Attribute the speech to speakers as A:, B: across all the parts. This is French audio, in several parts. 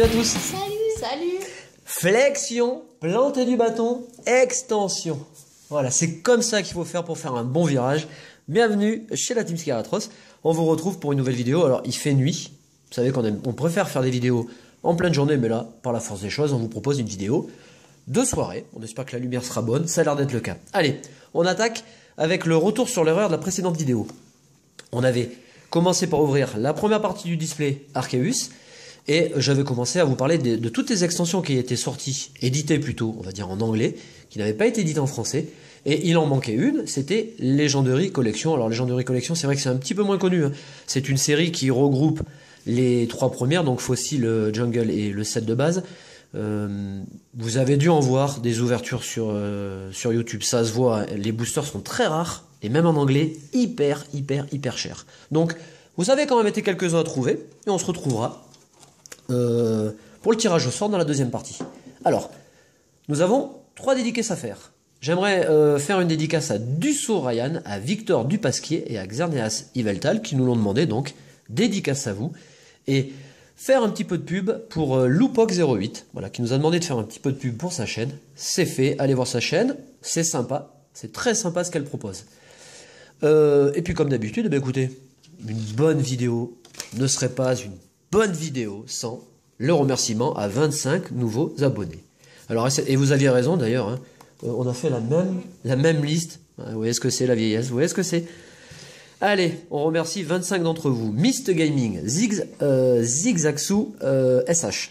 A: Salut à tous.
B: Salut.
A: Flexion, planter du bâton, extension. Voilà, c'est comme ça qu'il faut faire pour faire un bon virage. Bienvenue chez la Team Scaratros. On vous retrouve pour une nouvelle vidéo. Alors, il fait nuit. Vous savez on préfère faire des vidéos en pleine journée, mais là, par la force des choses, on vous propose une vidéo de soirée. On espère que la lumière sera bonne. Ça a l'air d'être le cas. Allez, on attaque avec le retour sur l'erreur de la précédente vidéo. On avait commencé par ouvrir la première partie du display Arceus. Et j'avais commencé à vous parler de toutes les extensions qui étaient sorties, éditées plutôt, on va dire en anglais, qui n'avaient pas été éditées en français. Et il en manquait une, c'était Legendary Collection. Alors Legendary Collection, c'est vrai que c'est un petit peu moins connu, hein. C'est une série qui regroupe les trois premières, donc Fossil, Jungle et le set de base. Vous avez dû en voir des ouvertures sur YouTube, ça se voit, les boosters sont très rares, et même en anglais, hyper chers. Donc, vous avez quand même été quelques-uns à trouver, et on se retrouvera pour le tirage au sort dans la deuxième partie. Alors, nous avons 3 dédicaces à faire. J'aimerais faire une dédicace à Dusso Ryan, à Victor Dupasquier et à Xerneas Yveltal qui nous l'ont demandé, donc dédicace à vous. Et faire un petit peu de pub pour Loupok08, voilà, qui nous a demandé de faire un petit peu de pub pour sa chaîne. C'est fait, allez voir sa chaîne, c'est sympa, c'est très sympa ce qu'elle propose. Et puis comme d'habitude, eh bien, écoutez, une bonne vidéo ne serait pas une bonne vidéo sans le remerciement à 25 nouveaux abonnés. Alors, et vous aviez raison d'ailleurs, hein, on a fait la même liste. Vous voyez ce que c'est la vieillesse, vous voyez ce que c'est. Allez, on remercie 25 d'entre vous. Mist Gaming, Zigzagsu, SH.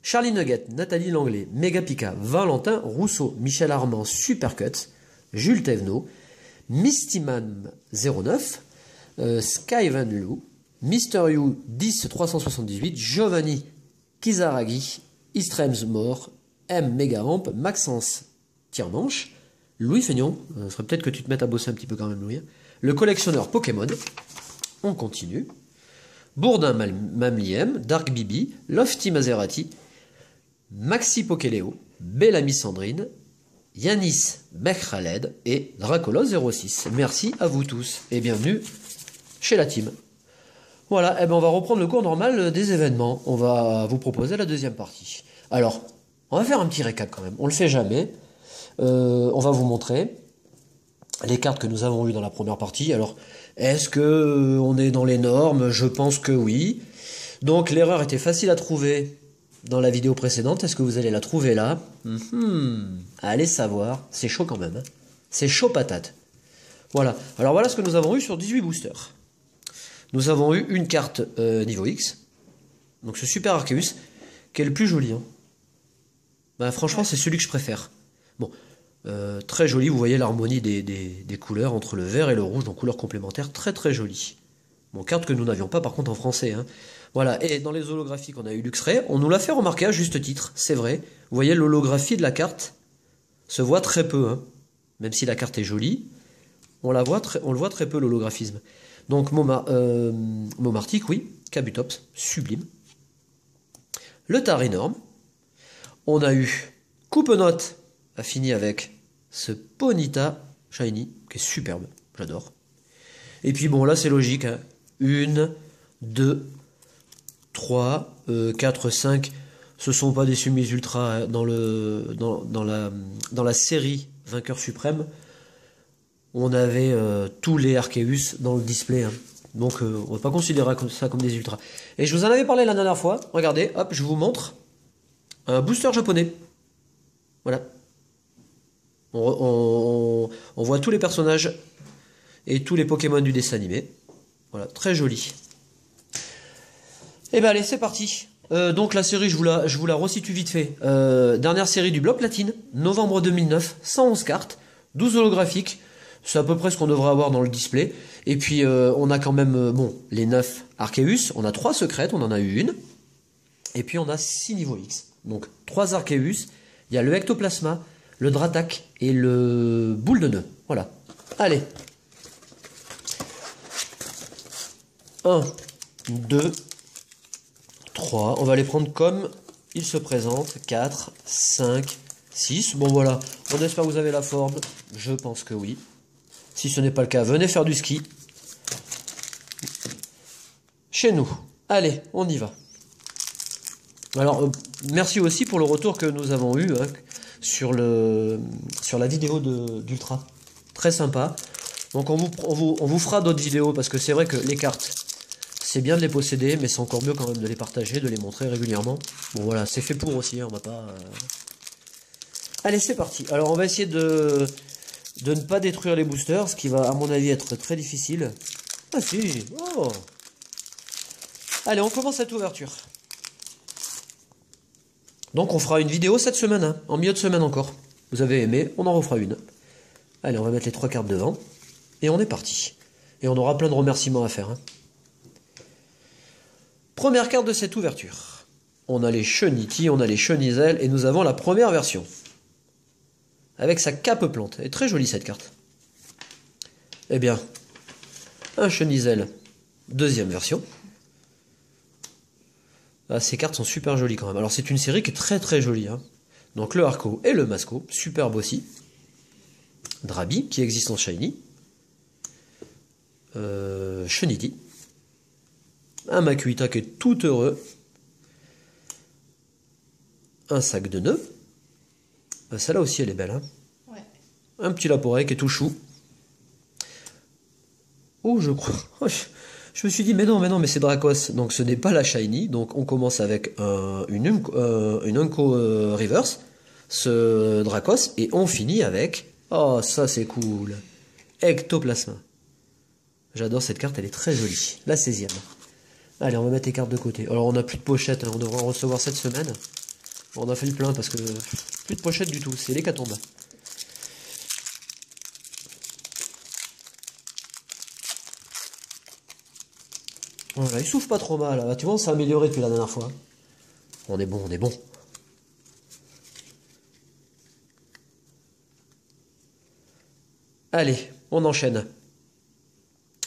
A: Charlie Nugget, Nathalie Langlais, Megapika, Valentin Rousseau, Michel Armand, Supercuts, Jules Thévenot, Mistyman09, Skyvan Lou, Mister You 10378, Giovanni Kizaragi, Istrems Mort, M Megaramp, Maxence Tire-Manche, Louis Feignon, ce serait peut-être que tu te mettes à bosser un petit peu quand même, Louis. Le collectionneur Pokémon, on continue. Bourdin Mamliem, Dark Bibi, Lofty Maserati, Maxi Pokéléo, Bellamy Sandrine, Yanis Mekhraled et Dracolos06. Merci à vous tous et bienvenue chez la team. Voilà, eh ben on va reprendre le cours normal des événements. On va vous proposer la deuxième partie. Alors, on va faire un petit récap quand même. On le fait jamais. On va vous montrer les cartes que nous avons eues dans la première partie. Alors, est-ce que on est dans les normes? Je pense que oui. Donc, l'erreur était facile à trouver dans la vidéo précédente. Est-ce que vous allez la trouver là? Allez savoir. C'est chaud quand même, hein. C'est chaud patate. Voilà. Alors, voilà ce que nous avons eu sur 18 boosters. Nous avons eu une carte niveau X. Donc, ce Super Arceus, qui est le plus joli, hein. Bah, franchement, c'est celui que je préfère. Bon, très joli, vous voyez l'harmonie des couleurs entre le vert et le rouge, donc couleurs complémentaires, très joli. Bon, carte que nous n'avions pas par contre en français, hein. Voilà, et dans les holographies qu'on a eu Luxray, on nous l'a fait remarquer à juste titre, c'est vrai. Vous voyez, l'holographie de la carte se voit très peu, hein. Même si la carte est jolie, on le voit très peu l'holographisme. Donc Momartic, oui, Kabutops, sublime. Le tar énorme. On a eu Coupenote, a fini avec ce Ponyta Shiny, qui est superbe, j'adore. Et puis bon, là c'est logique, hein. 1, 2, 3, 4, 5, ce sont pas des semis ultra, hein, dans la série Vainqueur Suprême. On avait tous les Arceus dans le display, hein. Donc on ne va pas considérer ça comme des ultras. Et je vous en avais parlé la dernière fois, regardez, hop, je vous montre un booster japonais. Voilà. On voit tous les personnages et tous les Pokémon du dessin animé. Voilà, très joli. Et ben allez, c'est parti. Donc la série, je vous la resitue vite fait. Dernière série du bloc platine, novembre 2009, 111 cartes, 12 holographiques. C'est à peu près ce qu'on devrait avoir dans le display. Et puis on a quand même les 9 Arceus, on a 3 secrètes, on en a eu une. Et puis on a 6 niveaux X. Donc 3 Arceus, il y a le Ectoplasma, le Dratak et le Boule de Nœud. Voilà. Allez. 1, 2, 3. On va les prendre comme ils se présentent. 4, 5, 6. Bon voilà. On espère que vous avez la forme. Je pense que oui. Si ce n'est pas le cas, venez faire du ski. Chez nous. Allez, on y va. Alors, merci aussi pour le retour que nous avons eu hein, sur la vidéo d'Ultra. Très sympa. Donc on vous fera d'autres vidéos parce que c'est vrai que les cartes, c'est bien de les posséder, mais c'est encore mieux quand même de les partager, de les montrer régulièrement. Bon voilà, c'est fait pour aussi, hein, on va pas... Allez, c'est parti. Alors on va essayer de ne pas détruire les boosters, ce qui va à mon avis être très difficile. Ah si, oh. Allez, on commence cette ouverture. Donc on fera une vidéo cette semaine, hein, en milieu de semaine encore. Vous avez aimé, on en refera une. Allez, on va mettre les 3 cartes devant. Et on est parti. Et on aura plein de remerciements à faire. Hein. Première carte de cette ouverture. On a les Cheniti, on a les Chenizel, et nous avons la première version. Avec sa cape plante. Elle est très jolie cette carte. Eh bien, un Chenizel, deuxième version. Ah, ces cartes sont super jolies quand même. Alors c'est une série qui est très très jolie. Hein. Donc le Harco et le Masco, superbe aussi. Drabi, qui existe en Shiny. Cheniti. Un Makuhita qui est tout heureux. Un sac de nœuds. Celle-là aussi elle est belle. Hein.
B: Ouais.
A: Un petit Laporé qui est tout chou. Oh je crois... Je me suis dit mais non mais c'est Dracos. Donc ce n'est pas la Shiny. Donc on commence avec une Unco Reverse. Ce Dracos. Et on finit avec... Oh ça c'est cool. Ectoplasma. J'adore cette carte, elle est très jolie. La 16e. Allez, on va mettre les cartes de côté. Alors, on n'a plus de pochette, hein, on devrait en recevoir cette semaine. Bon, on a fait le plein parce que plus de pochette du tout, c'est l'hécatombe. Voilà, il souffle pas trop mal. Là. Tu vois, on s'est amélioré depuis la dernière fois. On est bon, on est bon. Allez, on enchaîne.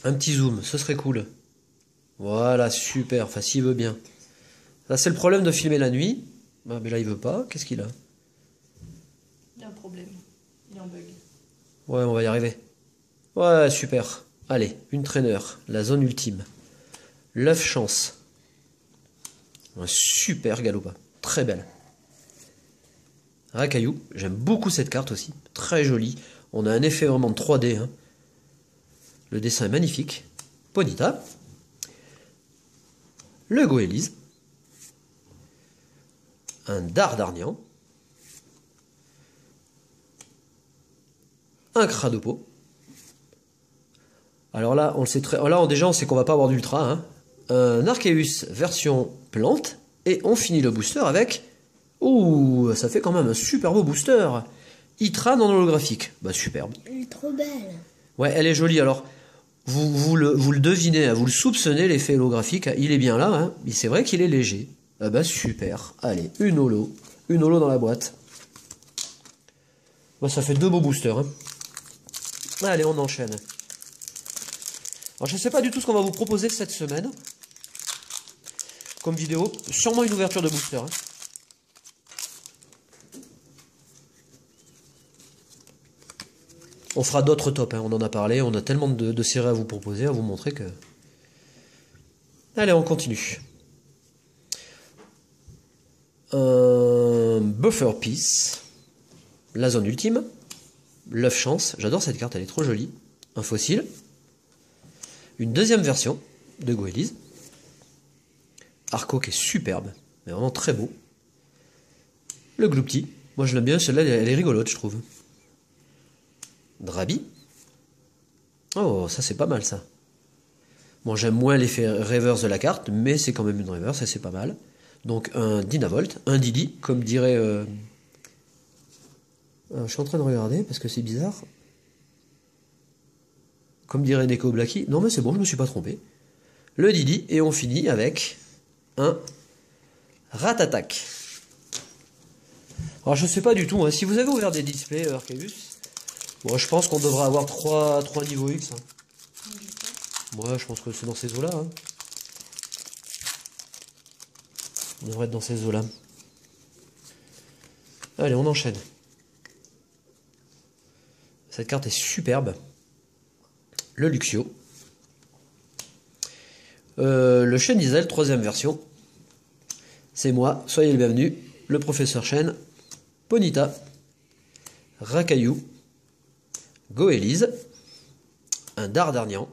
A: Un petit zoom, ce serait cool. Voilà, super, enfin s'il veut bien. Là, c'est le problème de filmer la nuit. Ah, mais là, il veut pas. Qu'est-ce qu'il a?
B: Il y a un problème. Il est en bug.
A: Ouais, on va y arriver. Ouais, super. Allez, une traîner, la zone ultime. L'œuf chance. Un super Galopa. Très belle. Racaillou, j'aime beaucoup cette carte aussi. Très jolie. On a un effet vraiment de 3D. Hein. Le dessin est magnifique. Ponyta. Le Goélise. Un Dardarnian. Un Cradopo. Alors là, on le sait très... Là, déjà, on sait qu'on va pas avoir d'ultra. Hein. Un Arceus version plante. Et on finit le booster avec... Ouh, ça fait quand même un super beau booster. Itra non holographique. Bah, superbe.
C: Elle est trop belle.
A: Ouais, elle est jolie. Alors, vous le devinez, vous le soupçonnez, l'effet holographique. Il est bien là. Hein. Mais c'est vrai qu'il est léger. Ah bah, super. Allez, une holo. Une holo dans la boîte. Bah, ça fait 2 beaux boosters. Hein. Allez, on enchaîne. Alors, je ne sais pas du tout ce qu'on va vous proposer cette semaine. Comme vidéo. Sûrement une ouverture de booster. Hein. On fera d'autres tops, hein, on en a parlé, on a tellement de séries à vous proposer, à vous montrer que... Allez, on continue. Un Buffer Piece, la zone ultime, l'œuf chance, j'adore cette carte, elle est trop jolie. Un fossile, une deuxième version de Goélise, Arco qui est superbe, mais vraiment très beau. Le Gloopty, moi je l'aime bien, celle-là elle est rigolote je trouve. Drabi. Oh, ça c'est pas mal ça. Bon, j'aime moins l'effet reverse de la carte, mais c'est quand même une reverse et c'est pas mal. Donc un Dynavolt, un Didi, comme dirait... je suis en train de regarder parce que c'est bizarre. Comme dirait Neko Blacky. Non mais c'est bon, je me suis pas trompé. Le Didi, et on finit avec un Ratatak. Alors je sais pas du tout, hein. Si vous avez ouvert des displays Arceus, bon, je pense qu'on devrait avoir 3 niveaux X. Hein. Ouais, je pense que c'est dans ces eaux-là. Hein. On devrait être dans ces eaux-là. Allez, on enchaîne. Cette carte est superbe. Le Luxio. Le Chenizel, 3ème version. C'est moi, soyez le bienvenu, le professeur Chen, Ponyta, Rakayu, Goélise, un Dardarnian,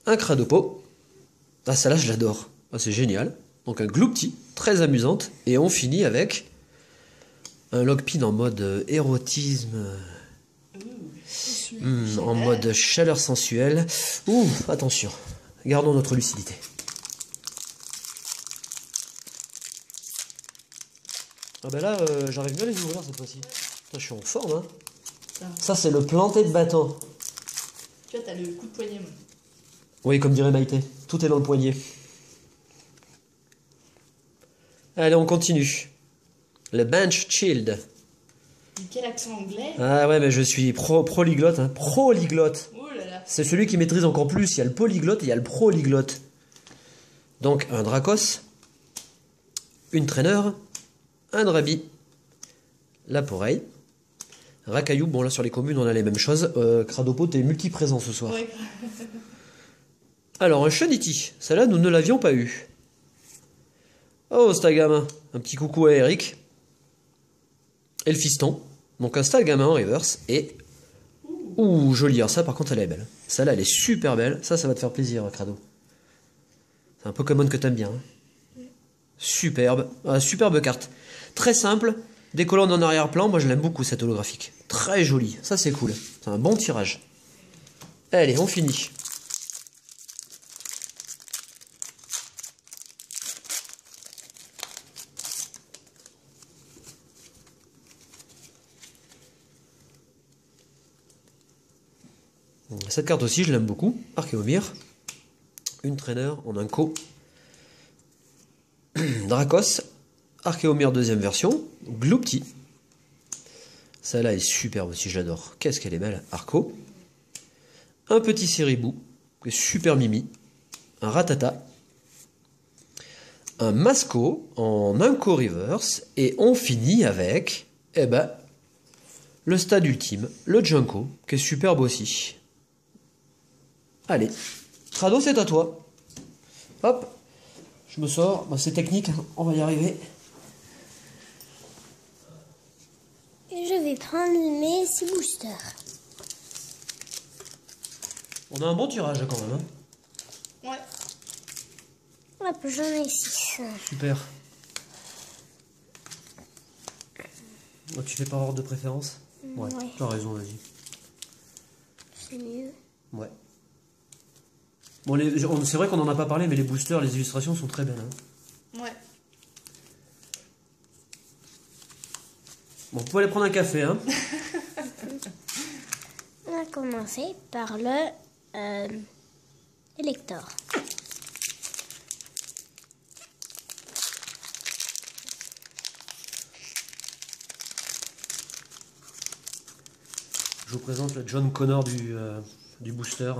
A: un Cradopo. Ah, celle-là, je l'adore. Ah, c'est génial. Donc un Gloopty, très amusante. Et on finit avec un Lockpin en mode érotisme, en mode chaleur sensuelle. Ouh, attention, gardons notre lucidité. Ah ben là, j'arrive mieux à les ouvrir cette fois-ci. Je suis en forme, hein. Ça, c'est le planté de bâton.
B: Tu vois, t'as le coup de poignet. Moi.
A: Oui, comme dirait Maïté, tout est dans le poignet. Allez, on continue. Le Bench Shield.
B: Mais quel accent anglais?
A: Ah ouais, mais je suis prolyglotte, hein. Prolyglotte.
B: Oh là là.
A: C'est celui qui maîtrise encore plus. Il y a le polyglotte et il y a le prolyglotte. Donc, un Dracos, une Trainer, un Drabi, la Poreille, Rakayu. Bon, là, sur les communes, on a les mêmes choses. Cradopo, t'es multi-présent ce soir.
B: Ouais.
A: Alors, un Shanity. Celle-là, nous ne l'avions pas eu. Oh, Stagamin. Un petit coucou à Eric. Et le fiston. Donc, un Stagamin en reverse. Et... ouh, joli. Alors, ça, par contre, elle est belle. Celle-là, elle est super belle. Ça va te faire plaisir, Crado. C'est un Pokémon que t'aimes bien. Hein. Superbe. Superbe carte. Très simple. Des colonnes en arrière-plan. Moi, je l'aime beaucoup, cette holographique. Très jolie. Ça, c'est cool. C'est un bon tirage. Allez, on finit. Cette carte aussi, je l'aime beaucoup. Archéomir. Une Trainer en un co. Dracos. Archéomir deuxième version. Gloopty. Celle-là est superbe aussi, je l'adore. Qu'est-ce qu'elle est belle. Arco. Un petit Ceribou. Super mimi. Un Ratata. Un Masco en un co reverse. Et on finit avec, eh ben, le stade ultime, le Junko, qui est superbe aussi. Allez, Crado, c'est à toi. Hop, je me sors. Bah, c'est technique, on va y arriver.
C: Et je vais prendre mes 6 boosters.
A: On a un bon tirage quand même. Hein.
B: Ouais.
C: Hop, j'en ai 6.
A: Super. Oh, tu fais par ordre de préférence? Ouais, tu as raison, vas-y.
C: C'est mieux.
A: Ouais. Bon, c'est vrai qu'on n'en a pas parlé, mais les boosters, les illustrations sont très belles. Hein.
B: Ouais.
A: Bon, vous pouvez aller prendre un café, hein.
C: On va commencer par le Elector.
A: Je vous présente le John Connor du booster.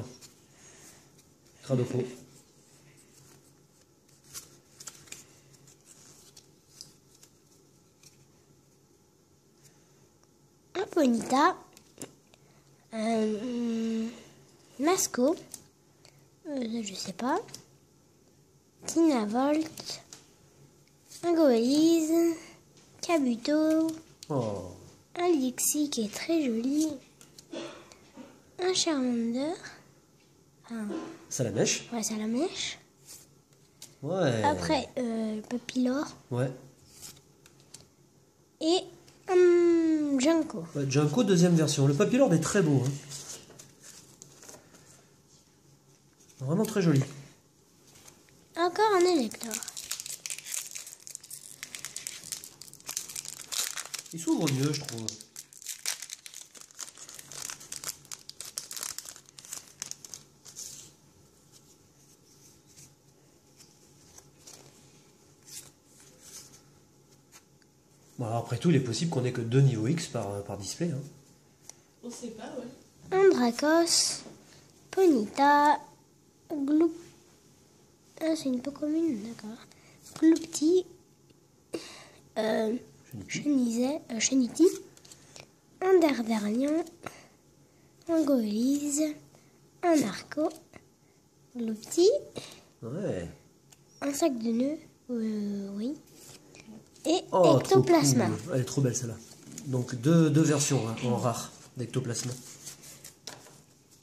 A: Cradopo.
C: Un Ponyta. Masco. Je sais pas. Tina Volt. Un Goélise. Kabuto.
A: Oh.
C: Un Lixie qui est très joli. Un Charmander.
A: Salamèche.
C: Ouais, ça la mèche.
A: Ouais.
C: Après, Papillor.
A: Ouais.
C: Et un Junko.
A: Ouais, Junko, deuxième version. Le Papillord est très beau. Hein. Vraiment très joli.
C: Encore un Elector.
A: Il s'ouvre mieux, je trouve. Bon, alors après tout, il est possible qu'on ait que 2 niveaux X par display. Hein.
B: On sait pas, ouais.
C: Un Dracos. Ponyta. Gloop. Ah, c'est une peu commune, d'accord. Gloopty. Shanity. Un Dardarnian. Un Goélise. Un Arco. Gloopty.
A: Ouais.
C: un sac de nœuds, oui. Et
A: Oh, trop
C: ectoplasma.
A: cool. Elle est trop belle celle-là. Donc deux versions hein, en rare d'ectoplasma.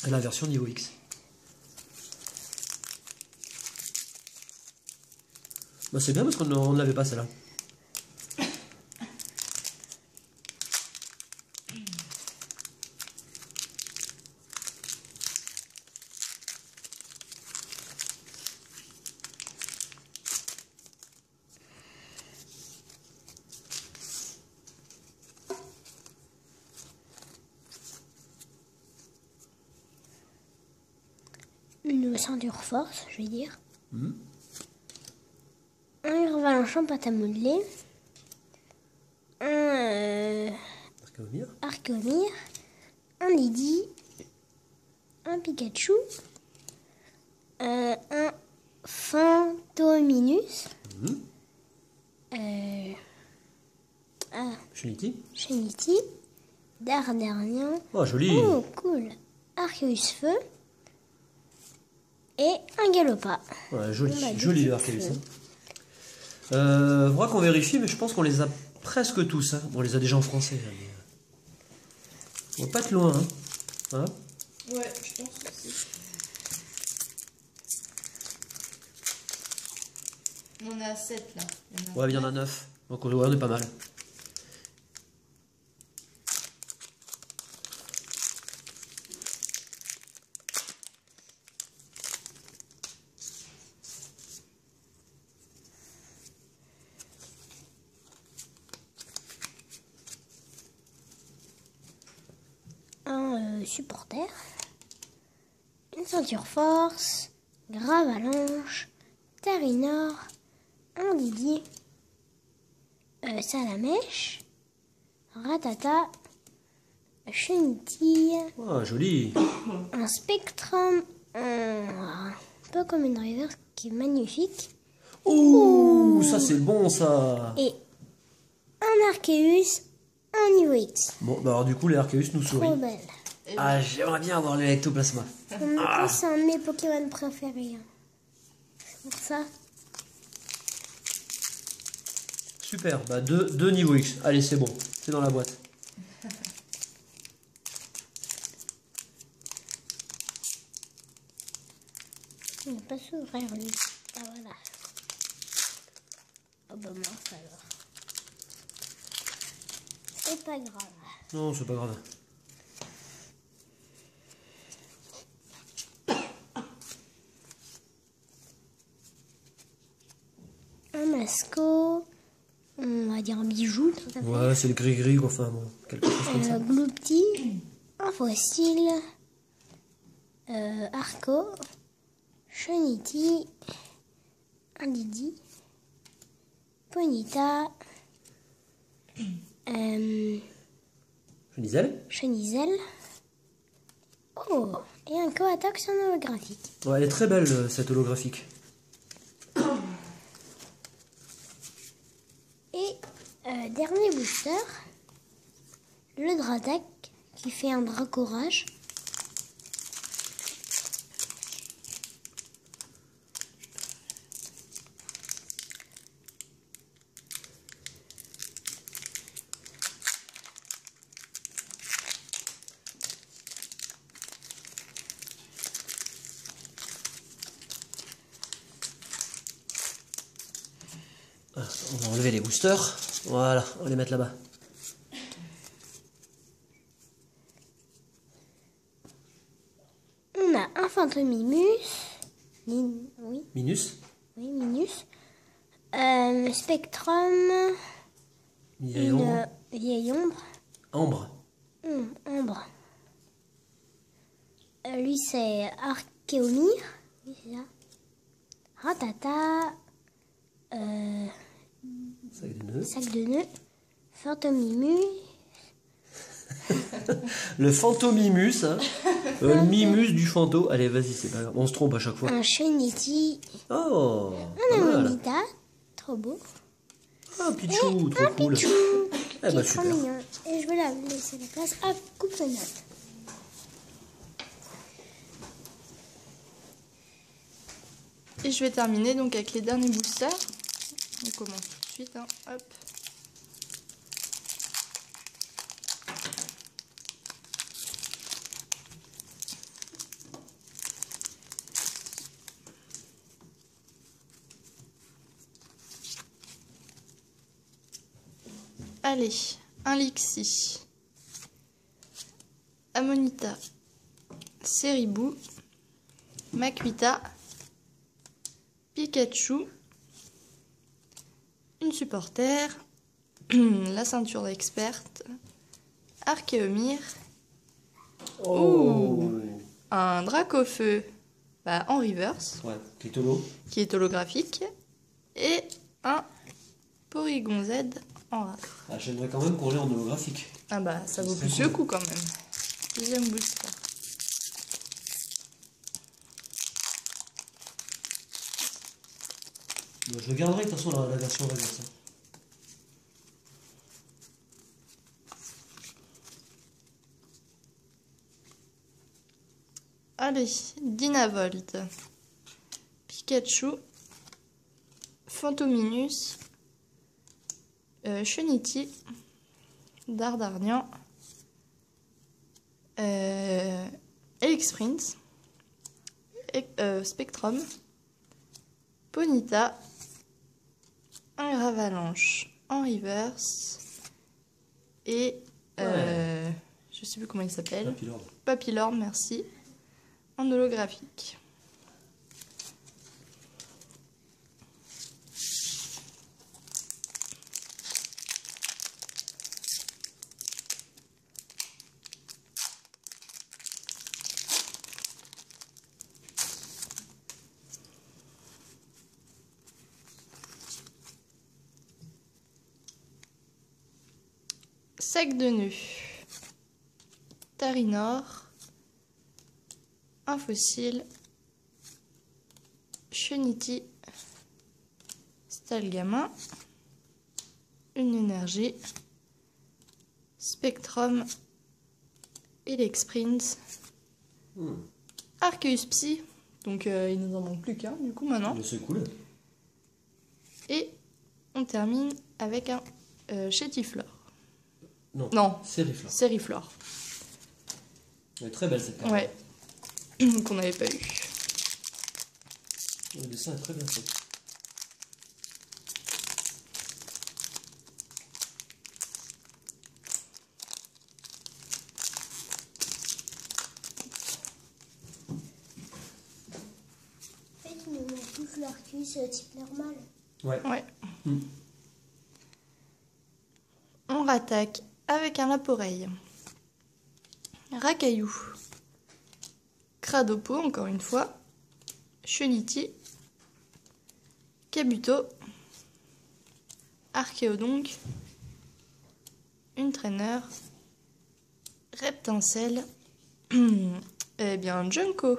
A: Et la version niveau X. Bah, c'est bien parce qu'on ne l'avait pas celle-là.
C: Une ceinture force, je vais dire.
A: Hmm.
C: Un Irvalanchon pâte à modeler. Un Arcomir. Un Lydie. Un Pikachu. Un Fantominus.
A: Trinity.
C: Shenity. Dardarnian.
A: Oh, joli.
C: Oh, cool. Arceus Feu. Et un Galopa.
A: Ouais, joli,
C: On a
A: joli
C: dit
A: le Arceus. Faudra qu'on vérifie, mais je pense qu'on les a presque tous. Hein. Bon, on les a déjà en français. Hein, mais... On va pas être loin. Hein. Hein?
B: Ouais, je pense aussi. On a 7 là.
A: Ouais, il y en a 9. Donc ouais, on est pas mal.
C: Un supporter. Une ceinture force. Gravalanche. Tarinor. Un Didier. Salamèche. Ratata. Chenille.
A: Oh, joli.
C: Un Spectrum. Un peu comme une reverse qui est magnifique.
A: Ouh, ça c'est bon ça.
C: Et un Arceus. Un niveau X.
A: Bon, bah alors du coup, les Arceus nous
C: Trop
A: sourient.
C: belle.
A: Ah, j'aimerais bien avoir le ectoplasma.
C: Honnêtement, c'est un de mes Pokémon préférés. Hein. C'est pour ça.
A: Super, bah deux niveaux X. Allez, c'est bon, c'est dans la boîte.
C: Il ne pas s'ouvrir lui. Ah voilà. Oh bah mince alors. C'est pas grave.
A: Non, c'est pas grave.
C: Un Masco. On va dire un bijou. Tout à fait.
A: Ouais, c'est le gris-gris, quoi. Enfin bon, quelque chose comme ça.
C: Gloopty. Un fossile. Arco. Chenity. Un Didi. Ponyta.
A: Chenizel.
C: Chenizel. Oh, et un Coatox en holographique.
A: Ouais, elle est très belle, cette holographique.
C: Et dernier booster, le Dradak qui fait un Dracorage.
A: Ah, on va enlever les boosters. Voilà, on va les mettre là-bas.
C: On a un Fantomimus. Oui,
A: Minus.
C: oui, Minus. Spectrum.
A: Vieille ombre.
C: Vieille ombre.
A: Ambre.
C: Ombre. Lui, c'est Archéomir. Oui, c'est ça. Ratata.
A: Sac de nœuds.
C: Sac de nœuds. Fantomimus.
A: Le Fantomimus, hein. Le Mimus du Fanto. Allez, vas-y, c'est pas grave. On se trompe à chaque fois.
C: Un Chenity.
A: Oh,
C: Un
A: pas mal.
C: Amonita. Trop beau.
A: Ah, Pichou,
C: Et
A: trop
C: un
A: cool.
C: Pichou.
A: Eh
C: Qui
A: bah
C: est trop
A: super.
C: mignon. Et je vais la laisser la place à Coupe Sonate.
B: Et je vais terminer donc avec les derniers boosters. On commence tout de suite, hein. Hop. Allez, un Lixie, Amonita, Ceribou, Makuita, Pikachu, une supporter, la ceinture d'experte, Archéomir, un Dracofeu en reverse,
A: Ouais, Clitolo.
B: qui est holographique, et un Porygon Z en rare.
A: Ah, j'aimerais quand même qu'on l'ait en holographique.
B: Ah bah ça vaut
A: serait
B: plus
A: cool.
B: le coup quand même. Deuxième booster.
A: Bon, je le garderai de toute façon la version reverse.
B: Allez, Dynavolt, Pikachu, Phantominus, Chunity, Dardarnian, Elixprince, Spectrum, Ponyta, un Gravalanche en reverse et je sais plus comment il s'appelle.
A: Papillon.
B: Papillorn, merci, en holographique. Sac de nœuds, Tarinor, un fossile, Chunity, Stalgamin, une énergie, Spectrum, Elixprince, Arceus Psy, donc il nous en manque plus qu'un du coup maintenant,
A: Mais c'est cool.
B: et on termine avec un Chétiflore.
A: Non. Sériflore.
B: Sériflore.
A: Elle est très belle cette carte.
B: Ouais. Qu'on n'avait pas eu.
A: Le dessin est très bien fait.
C: En fait, ils nous montrent tous l'Arceus type normal.
A: Ouais.
B: Ouais.
A: Mm.
B: On rattaque avec un Laporeille. Racaillou. Cradopo, encore une fois. Chunity. Kabuto. Archéodonc. Une traîneur. Reptincelle. Eh bien, Junko.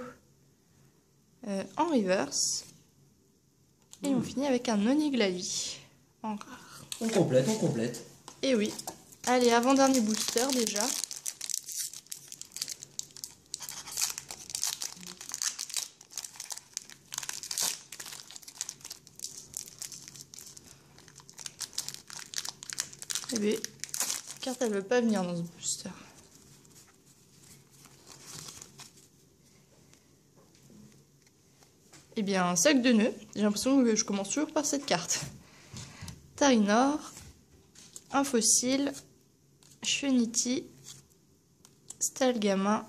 B: En reverse. Et on finit avec un Oniglavi. En rare.
A: On complète, on complète.
B: Et oui. Allez, avant-dernier booster déjà. Eh bien, carte elle veut pas venir dans ce booster. Eh bien, un sac de nœuds. J'ai l'impression que je commence toujours par cette carte. Tarinor, un fossile, Chunity, Stalgamin,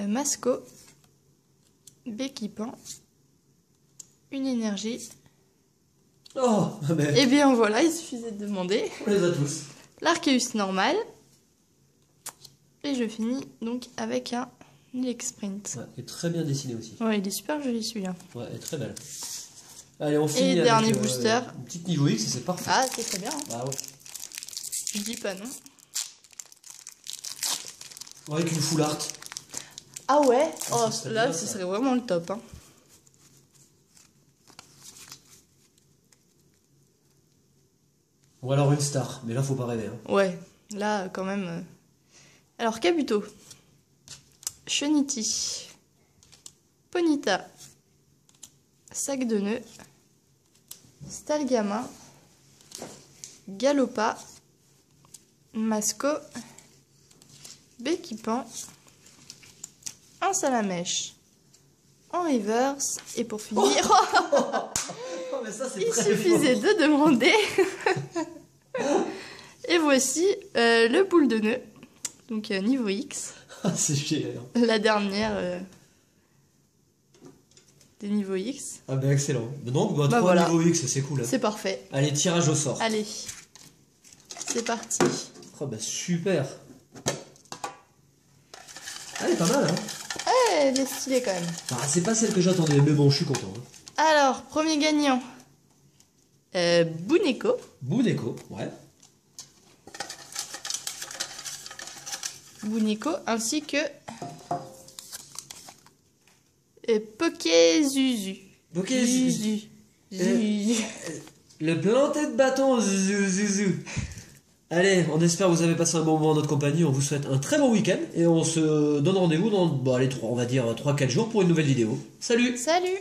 B: Masco, Béquipan, une énergie.
A: Oh, mais
B: Et bien voilà, il suffisait de demander.
A: on les a tous.
B: L'Arceus normal. Et je finis donc avec un Elixprint.
A: Ouais, et très bien dessiné aussi.
B: Ouais, il est super joli celui-là.
A: Ouais, elle est très belle. Allez, on finit
B: Et
A: avec
B: dernier booster.
A: une petite niveau X et c'est parfait.
B: Ah, c'est très bien. Hein.
A: Ah ouais.
B: Je dis pas non.
A: Ouais, avec une full art.
B: Ah ouais.
A: Ah,
B: Oh,
A: ça serait
B: là,
A: bien,
B: ce
A: ça.
B: serait vraiment le top. Hein.
A: Ou alors une star, mais là faut pas rêver. Hein.
B: Ouais, là quand même. Alors, Kabuto, Chunity, Ponyta, Sac de nœuds, Stalgamin, Galopa, Masco, Béquipan, un salamèche en reverse et pour finir,
A: Oh, mais ça, c'est
B: il
A: très
B: suffisait
A: fort.
B: de demander. Et voici le boule de nœud, donc niveau X,
A: Ah, c'est génial.
B: la dernière des niveaux X.
A: Ah ben excellent. Donc, bah,
B: Bah
A: 3
B: voilà.
A: niveaux X, c'est cool. Hein.
B: C'est parfait.
A: Allez, tirage au sort.
B: Allez, c'est parti.
A: Oh bah super. Elle est pas mal, hein.
B: Elle est stylée quand même.
A: Ah, c'est pas celle que j'attendais, mais bon, je suis content. Hein.
B: Alors, premier gagnant, Buneko.
A: Buneko, ouais.
B: Buneko, ainsi que Pokézuzu.
A: Ok,
B: Zuzu. Zuzu.
A: le planté de bâton, zuzuzou. Allez, on espère que vous avez passé un bon moment en notre compagnie. On vous souhaite un très bon week-end et on se donne rendez-vous dans, bon, allez, on va dire 3-4 jours pour une nouvelle vidéo. Salut!
B: Salut!